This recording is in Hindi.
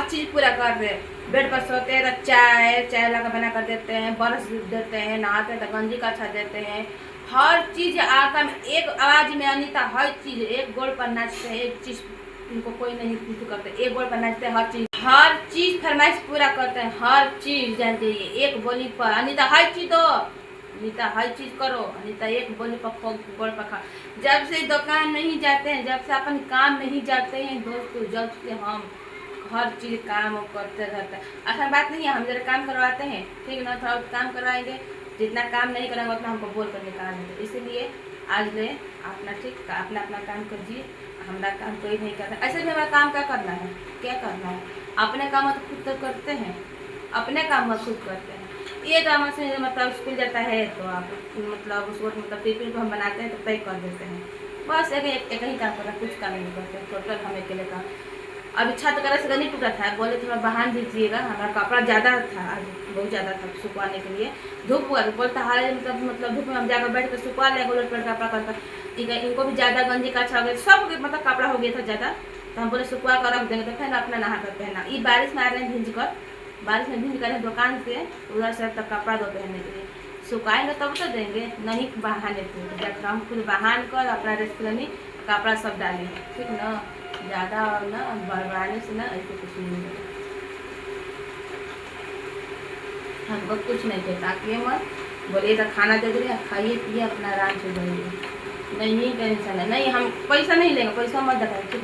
हर चीज़ पूरा करते हैं। बेड पर सोते हैं तो चाय ला कर बना कर देते हैं, ब्रश देते हैं, नहाते हैं तो गंजी का अच्छा देते हैं। हर चीज़ आका में एक आवाज़ में अनीता हर चीज़ एक गोड़ पर नाचते हैं, एक चीज़ इनको कोई नहीं कुछ करते, एक गोड़ पर नाचते हैं, हर चीज़ फरमाइश पूरा करते हैं, हर चीज़ जान जाइए एक बोली पर अनीता हर चीज़ दो, अनीता हर चीज़ करो, अनीता एक बोली पर गोड़ पर खा। जब से दुकान नहीं जाते हैं, जब से अपन काम नहीं जाते हैं दोस्तों, जब से हम हर चीज़ काम करते रहते हैं। ऐसा बात नहीं है, हम जरा काम करवाते हैं ठीक ना, थोड़ा काम करवाएंगे, जितना काम नहीं करेंगे उतना हमको बोल कर निकाल देंगे। इसीलिए आज ले अपना ठीक अपना अपना काम कीजिए, हमारा काम कोई नहीं करता। ऐसे भी हमारा काम क्या करना है, क्या करना है, अपने काम तो खुद तो करते हैं, अपने काम में खुद करते हैं। ये काम से मतलब स्कूल जाता है तो आप मतलब उसको मतलब टिफिन को हम बनाते हैं तो पैक कर देते हैं, बस एक ही काम करना, कुछ काम नहीं करते टोटल हम अकेले काम। अभी छत का से नहीं टूटा था, बोले थोड़ा बहान दीजिएगा, हमारा कपड़ा ज़्यादा था आज, बहुत ज़्यादा था सुखवाने के लिए, धूप हुआ तो बोलता हारे मतलब धूप में हम जाकर बैठ कर सुखवा लें गोलट पर कपड़ा करता। ठीक है, इनको भी ज़्यादा गंजी का अच्छा हो गया, सब मतलब कपड़ा हो गया था ज़्यादा, तो हम बोले सुखवा कर रख देंगे, तो फिर अपना नहा कर पहना। ये बारिश में आ रहे हैं भिंज कर, बारिश में भिंज कर दुकान से उधर से तक कपड़ा दो पहनने के लिए, सुखाएंगे तब तो देंगे, नहीं बहाने थे जब हम खुद बहान कर अपना रेस्टोरेंट कपड़ा सब डालें ठीक ना, ज़्यादा ना बढ़वाने से ना ऐसे कुछ नहीं होगा, हमको कुछ नहीं कहता कि मत बोलिए तो खाना दे दे खाइए पिए अपना आराम से जाइए, नहीं टेंशन है, नहीं हम पैसा नहीं लेंगे, पैसा मत बताइए।